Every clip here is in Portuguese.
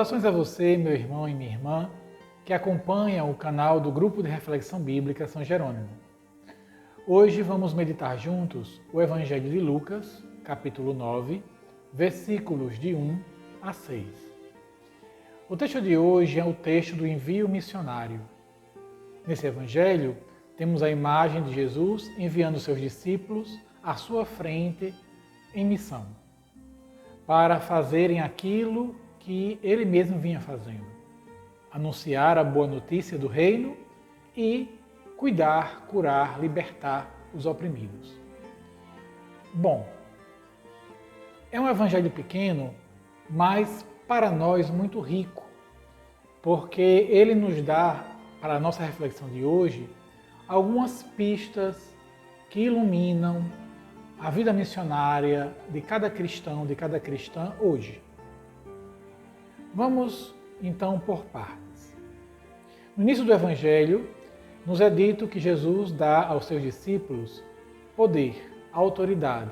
Saudações a você, meu irmão e minha irmã, que acompanham o canal do Grupo de Reflexão Bíblica São Jerônimo. Hoje vamos meditar juntos o Evangelho de Lucas, capítulo 9, versículos de 1 a 6. O texto de hoje é o texto do envio missionário. Nesse Evangelho, temos a imagem de Jesus enviando seus discípulos à sua frente em missão, para fazerem aquilo que ele mesmo vinha fazendo: anunciar a boa notícia do reino e cuidar, curar, libertar os oprimidos. Bom, é um evangelho pequeno, mas para nós muito rico, porque ele nos dá, para a nossa reflexão de hoje, algumas pistas que iluminam a vida missionária de cada cristão, de cada cristã hoje. Vamos então por partes. No início do Evangelho, nos é dito que Jesus dá aos seus discípulos poder, autoridade,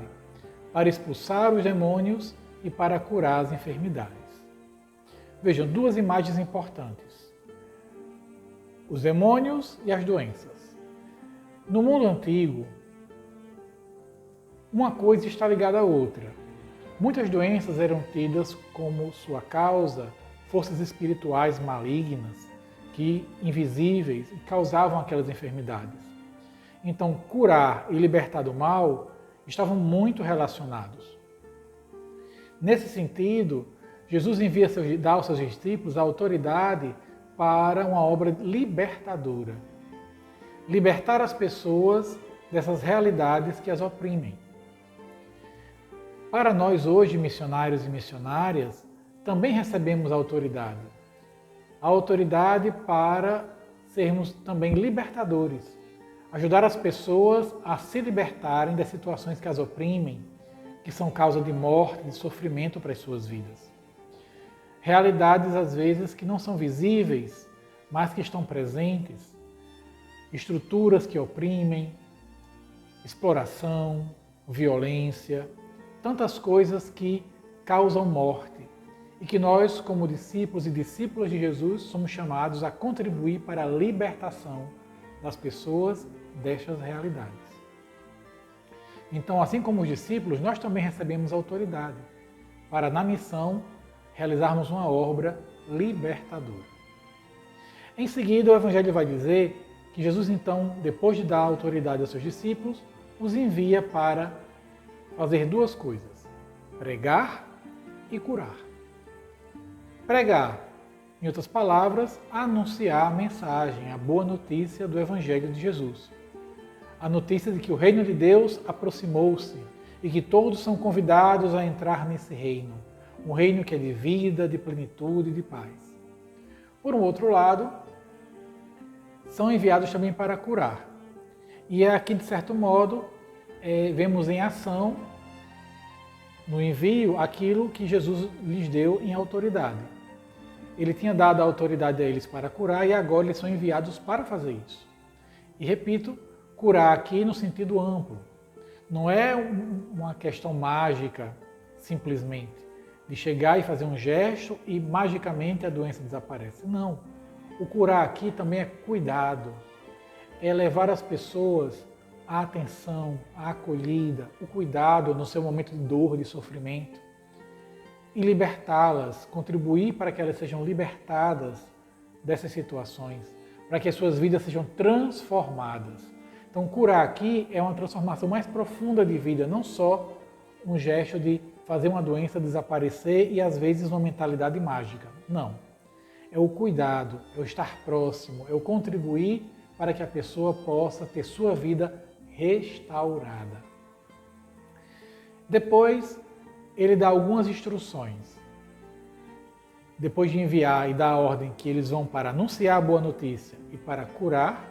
para expulsar os demônios e para curar as enfermidades. Vejam, duas imagens importantes: os demônios e as doenças. No mundo antigo, uma coisa está ligada à outra. Muitas doenças eram tidas como sua causa forças espirituais malignas, invisíveis, e causavam aquelas enfermidades. Então, curar e libertar do mal estavam muito relacionados. Nesse sentido, Jesus dá aos seus discípulos a autoridade para uma obra libertadora. Libertar as pessoas dessas realidades que as oprimem. Para nós hoje, missionários e missionárias, também recebemos a autoridade. A autoridade para sermos também libertadores. Ajudar as pessoas a se libertarem das situações que as oprimem, que são causa de morte, de sofrimento para as suas vidas. Realidades, às vezes, que não são visíveis, mas que estão presentes. Estruturas que oprimem, exploração, violência, tantas coisas que causam morte e que nós, como discípulos e discípulas de Jesus, somos chamados a contribuir para a libertação das pessoas destas realidades. Então, assim como os discípulos, nós também recebemos autoridade para, na missão, realizarmos uma obra libertadora. Em seguida, o Evangelho vai dizer que Jesus, então, depois de dar autoridade aos seus discípulos, os envia para fazer duas coisas: pregar e curar. Pregar, em outras palavras, anunciar a mensagem, a boa notícia do Evangelho de Jesus. A notícia de que o reino de Deus aproximou-se e que todos são convidados a entrar nesse reino. Um reino que é de vida, de plenitude e de paz. Por um outro lado, são enviados também para curar. E é aqui, de certo modo, vemos em ação, no envio, aquilo que Jesus lhes deu em autoridade. Ele tinha dado a autoridade a eles para curar e agora eles são enviados para fazer isso. E repito, curar aqui no sentido amplo. Não é uma questão mágica, simplesmente, de chegar e fazer um gesto e magicamente a doença desaparece. Não. O curar aqui também é cuidado. É levar as pessoas a atenção, a acolhida, o cuidado no seu momento de dor, de sofrimento, e libertá-las, contribuir para que elas sejam libertadas dessas situações, para que as suas vidas sejam transformadas. Então, curar aqui é uma transformação mais profunda de vida, não só um gesto de fazer uma doença desaparecer e, às vezes, uma mentalidade mágica. Não. É o cuidado, é o estar próximo, é o contribuir para que a pessoa possa ter sua vida restaurada. Depois, ele dá algumas instruções. Depois de enviar e dar a ordem que eles vão para anunciar a boa notícia e para curar,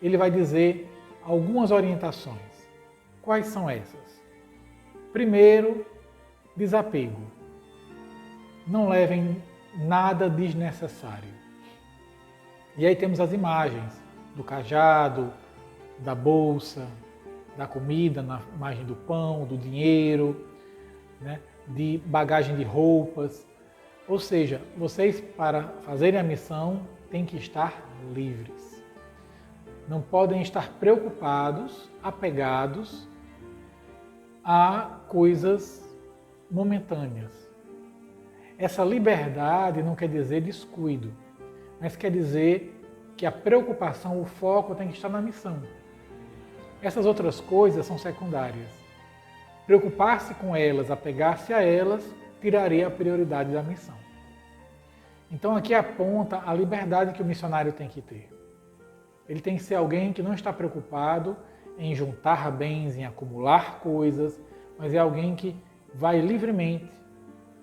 ele vai dizer algumas orientações. Quais são essas? Primeiro, desapego. Não levem nada desnecessário. E aí temos as imagens do cajado, da bolsa, da comida, na imagem do pão, do dinheiro, né, de bagagem de roupas. Ou seja, vocês, para fazerem a missão, têm que estar livres. Não podem estar preocupados, apegados a coisas momentâneas. Essa liberdade não quer dizer descuido, mas quer dizer que a preocupação, o foco tem que estar na missão. Essas outras coisas são secundárias. Preocupar-se com elas, apegar-se a elas, tiraria a prioridade da missão. Então aqui aponta a liberdade que o missionário tem que ter. Ele tem que ser alguém que não está preocupado em juntar bens, em acumular coisas, mas é alguém que vai livremente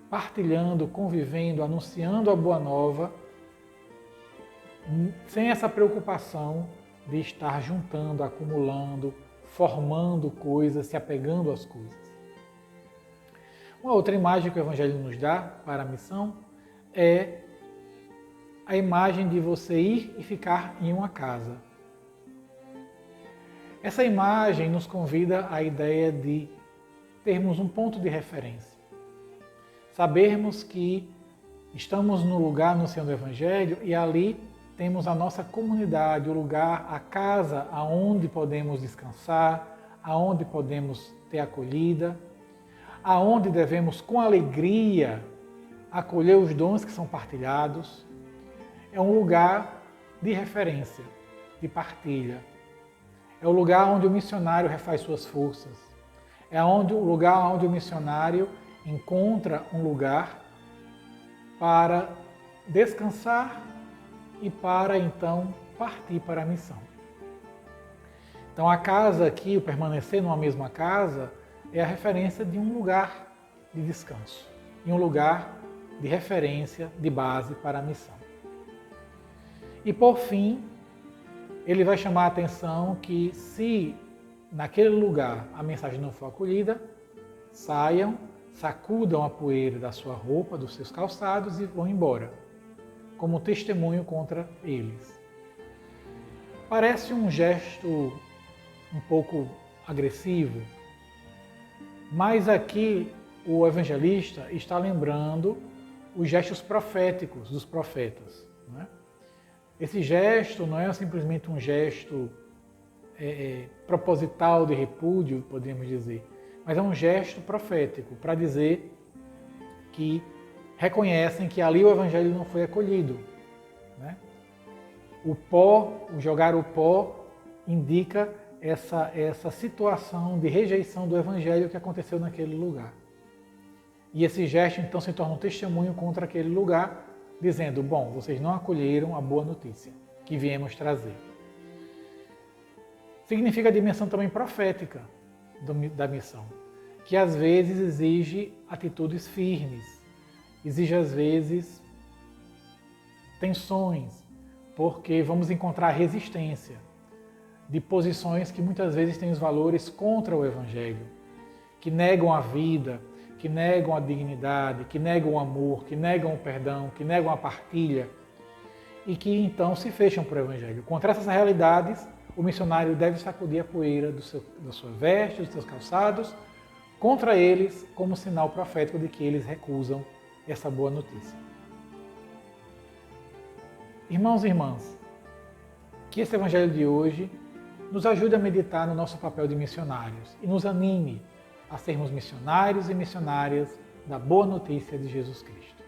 partilhando, convivendo, anunciando a boa nova, sem essa preocupação de estar juntando, acumulando, formando coisas, se apegando às coisas. Uma outra imagem que o Evangelho nos dá para a missão é a imagem de você ir e ficar em uma casa. Essa imagem nos convida à ideia de termos um ponto de referência. Sabermos que estamos no lugar anunciando o Evangelho e ali temos a nossa comunidade, o lugar, a casa aonde podemos descansar, aonde podemos ter acolhida, aonde devemos com alegria acolher os dons que são partilhados. É um lugar de referência, de partilha. É o lugar onde o missionário refaz suas forças. É o lugar onde o missionário encontra um lugar para descansar e para então partir para a missão. Então a casa aqui, o permanecer numa mesma casa, é a referência de um lugar de descanso, e um lugar de referência, de base para a missão. E por fim, ele vai chamar a atenção que se naquele lugar a mensagem não for acolhida, saiam, sacudam a poeira da sua roupa, dos seus calçados e vão embora, como testemunho contra eles. Parece um gesto um pouco agressivo, mas aqui o evangelista está lembrando os gestos proféticos dos profetas, não é? Esse gesto não é simplesmente um gesto proposital de repúdio, podemos dizer, mas é um gesto profético para dizer que reconhecem que ali o Evangelho não foi acolhido, né? O jogar o pó, indica essa situação de rejeição do Evangelho que aconteceu naquele lugar. E esse gesto então se torna um testemunho contra aquele lugar, dizendo, bom, vocês não acolheram a boa notícia que viemos trazer. Significa a dimensão também profética da missão, que às vezes exige atitudes firmes, exige às vezes tensões, porque vamos encontrar resistência de posições que muitas vezes têm os valores contra o Evangelho, que negam a vida, que negam a dignidade, que negam o amor, que negam o perdão, que negam a partilha e que então se fecham para o Evangelho. Contra essas realidades, o missionário deve sacudir a poeira da sua veste, dos seus calçados, contra eles como sinal profético de que eles recusam essa boa notícia. Irmãos e irmãs, que esse Evangelho de hoje nos ajude a meditar no nosso papel de missionários e nos anime a sermos missionários e missionárias da boa notícia de Jesus Cristo.